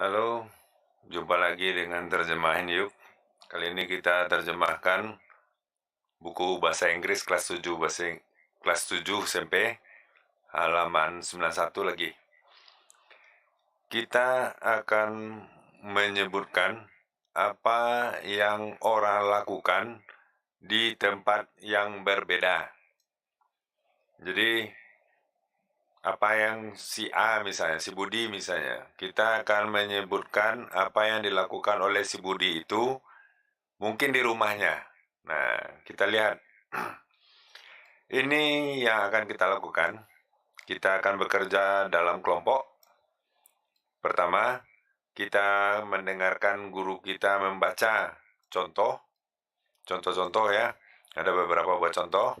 Halo, jumpa lagi dengan Terjemahin Yuk. Kali ini kita terjemahkan buku bahasa Inggris kelas 7 SMP, halaman 91 lagi. Kita akan menyebutkan apa yang orang lakukan di tempat yang berbeda. Jadi, apa yang si A misalnya, si Budi misalnya, kita akan menyebutkan apa yang dilakukan oleh si Budi itu mungkin di rumahnya. Nah, kita lihat. Ini yang akan kita lakukan. Kita akan bekerja dalam kelompok. Pertama, kita mendengarkan guru kita membaca contoh-contoh ya. Ada beberapa buah contoh.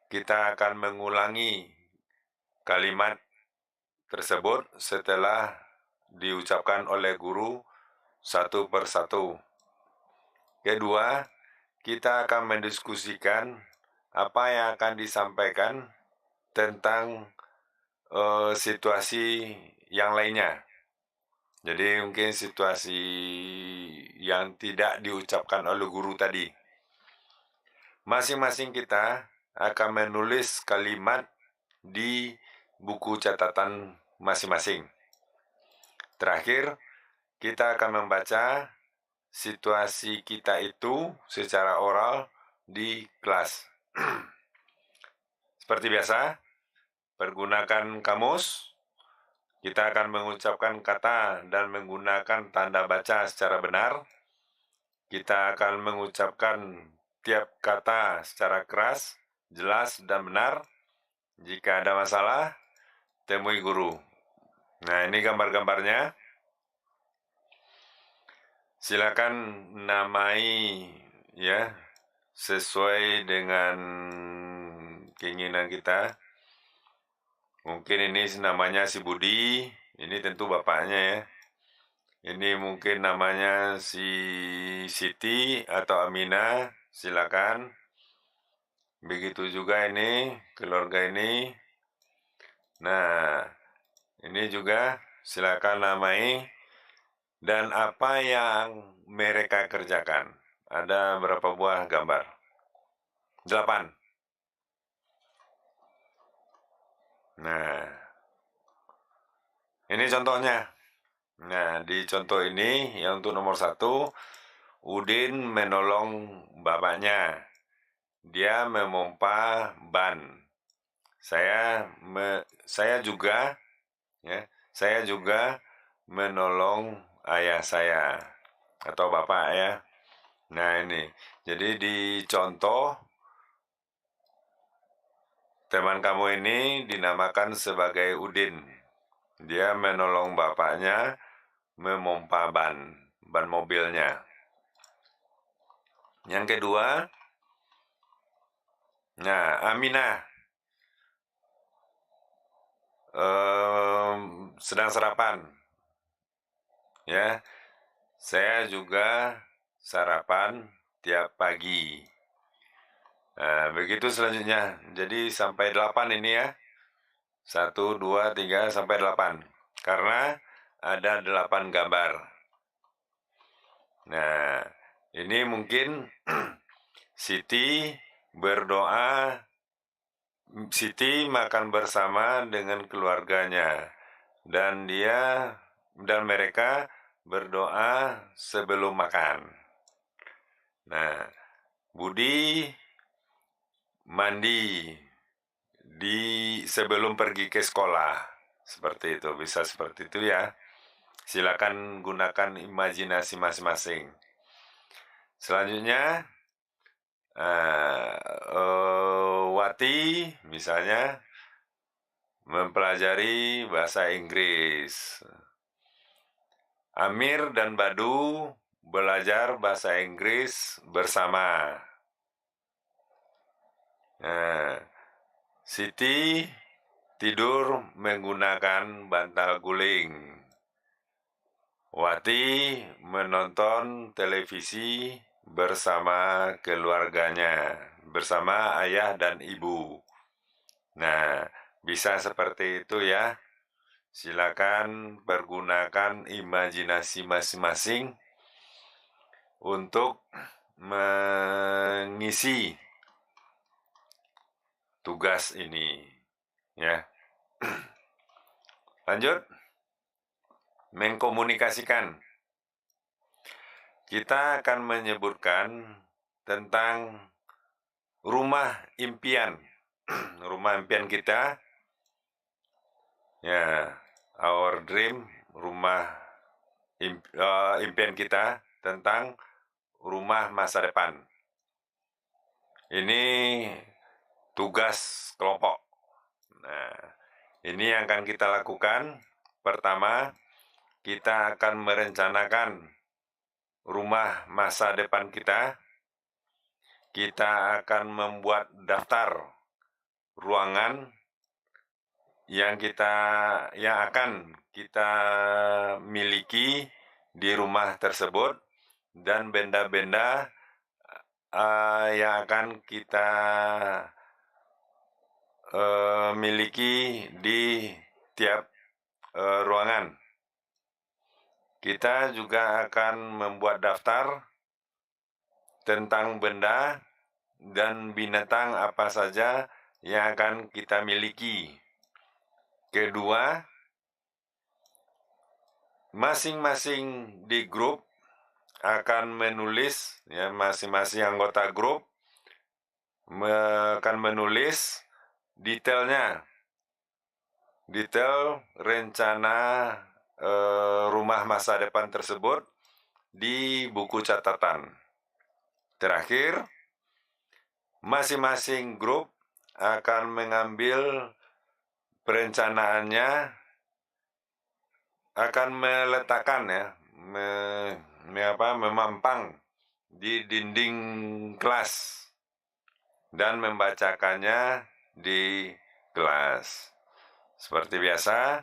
Kita akan mengulangi kalimat tersebut setelah diucapkan oleh guru satu persatu. Kedua, kita akan mendiskusikan apa yang akan disampaikan tentang situasi yang lainnya. Jadi mungkin situasi yang tidak diucapkan oleh guru tadi. Masing-masing kita akan menulis kalimat di buku catatan masing-masing. Terakhir, kita akan membaca situasi kita itu secara oral di kelas. Seperti biasa, pergunakan kamus. Kita akan mengucapkan kata dan menggunakan tanda baca secara benar. Kita akan mengucapkan tiap kata secara keras, jelas, dan benar. Jika ada masalah, temui guru. Nah, ini gambar-gambarnya. Silakan namai ya sesuai dengan keinginan kita. Mungkin ini namanya si Budi, ini tentu bapaknya ya. Ini mungkin namanya si Siti atau Amina, silakan. Begitu juga ini keluarga ini. Nah, ini juga silakan namai dan apa yang mereka kerjakan. Ada berapa buah gambar? 8. Nah, ini contohnya. Nah, di contoh ini yang untuk nomor 1, Udin menolong bapaknya. Dia memompa ban. Saya juga menolong ayah saya atau bapak ya. Nah, ini. Jadi di contoh teman kamu ini dinamakan sebagai Udin. Dia menolong bapaknya memompa ban mobilnya. Yang kedua, nah, Aminah sedang sarapan. Ya, saya juga sarapan tiap pagi. Nah, begitu selanjutnya. Jadi sampai 8 ini ya. 1, 2, 3, sampai 8. Karena ada 8 gambar. Nah, ini mungkin Siti berdoa, Siti makan bersama dengan keluarganya. Dan mereka berdoa sebelum makan. Nah, Budi mandi sebelum pergi ke sekolah. Seperti itu, bisa seperti itu ya. Silakan gunakan imajinasi masing-masing. Selanjutnya, Wati misalnya mempelajari bahasa Inggris. Amir dan Badu belajar bahasa Inggris bersama. Nah, Siti tidur menggunakan bantal guling. Wati menonton televisi bersama keluarganya, bersama ayah dan ibu. Nah, bisa seperti itu ya. silakan pergunakan imajinasi masing-masing untuk mengisi tugas ini, ya. Lanjut, mengkomunikasikan. Kita akan menyebutkan tentang rumah impian. Rumah impian kita, ya, our dream, rumah impian kita tentang rumah masa depan. Ini tugas kelompok. Nah, ini yang akan kita lakukan. Pertama, kita akan merencanakan rumah masa depan kita. Kita akan membuat daftar ruangan yang akan kita miliki di rumah tersebut dan benda-benda yang akan kita miliki di tiap ruangan. Kita juga akan membuat daftar tentang benda dan binatang apa saja yang akan kita miliki. Kedua, masing-masing di grup akan menulis, ya, masing-masing anggota grup akan menulis detail rencana rumah masa depan tersebut di buku catatan. Terakhir, masing-masing grup akan mengambil perencanaannya, akan meletakkan, ya, memampang di dinding kelas dan membacakannya di kelas. Seperti biasa,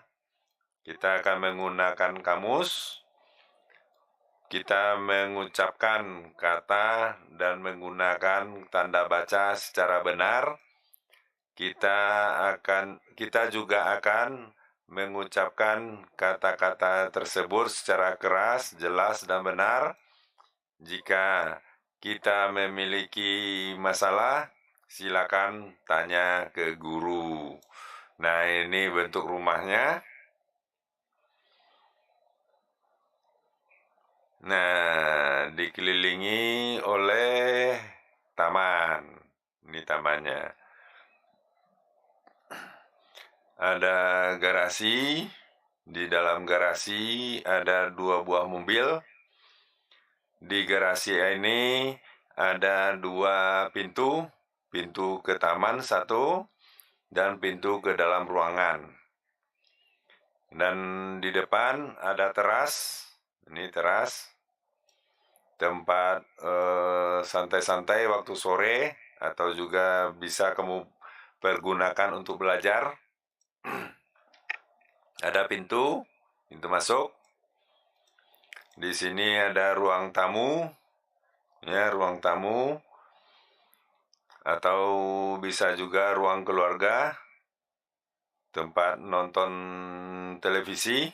kita akan menggunakan kamus. Kita mengucapkan kata dan menggunakan tanda baca secara benar. Kita juga akan mengucapkan kata-kata tersebut secara keras, jelas, dan benar. Jika kita memiliki masalah, silakan tanya ke guru. Nah, ini bentuk rumahnya. Nah, dikelilingi oleh taman. Ini tamannya. Ada garasi. Di dalam garasi ada 2 buah mobil. Di garasi ini ada 2 pintu. Pintu ke taman 1 dan pintu ke dalam ruangan. Dan di depan ada teras. Ini teras. Tempat santai-santai waktu sore, atau juga bisa kamu pergunakan untuk belajar. Ada pintu masuk. Di sini ada ruang tamu, ya, ruang tamu, atau bisa juga ruang keluarga, tempat nonton televisi,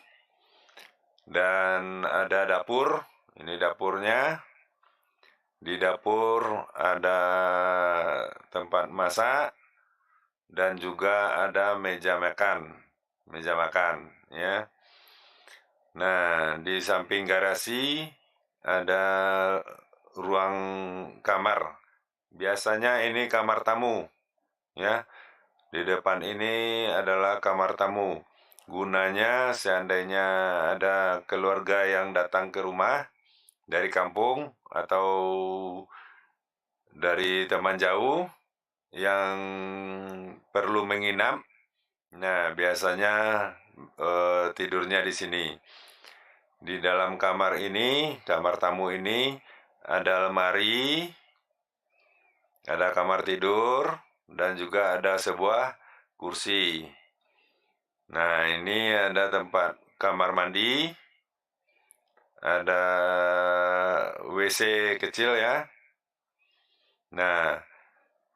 dan ada dapur. Ini dapurnya. Di dapur ada tempat masak dan juga ada meja makan, ya. Nah, di samping garasi ada ruang kamar. Biasanya ini kamar tamu, ya. Di depan ini adalah kamar tamu. Gunanya seandainya ada keluarga yang datang ke rumah dari kampung atau dari teman jauh yang perlu menginap. Nah, biasanya tidurnya di sini. Di dalam kamar ini, kamar tamu ini, ada lemari, ada kamar tidur, dan juga ada sebuah kursi. Nah, ini ada tempat kamar mandi, ada WC kecil, ya. Nah,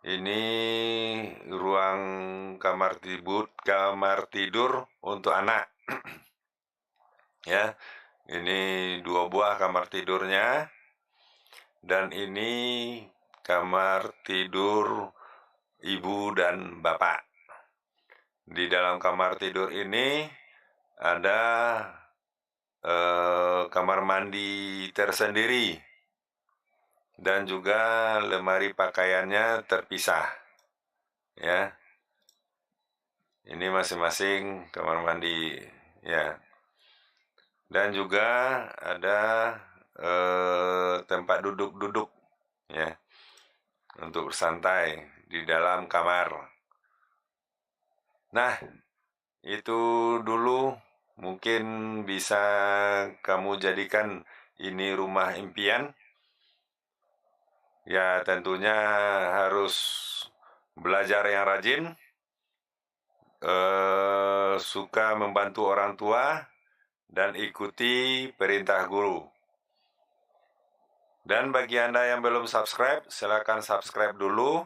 ini ruang kamar tidur untuk anak. Ya, ini 2 buah kamar tidurnya, dan ini kamar tidur ibu dan bapak. Di dalam kamar tidur ini ada kamar mandi tersendiri dan juga lemari pakaiannya terpisah. Ya, ini masing-masing kamar mandi. Ya, dan juga ada tempat duduk-duduk, ya, untuk bersantai di dalam kamar. Nah, itu dulu mungkin bisa kamu jadikan ini rumah impian. Ya, tentunya harus belajar yang rajin, suka membantu orang tua, dan ikuti perintah guru. Dan bagi Anda yang belum subscribe, silakan subscribe dulu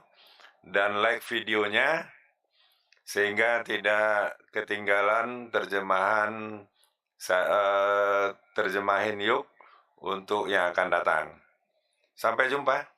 dan like videonya sehingga tidak ketinggalan terjemahan Yuk untuk yang akan datang. Sampai jumpa.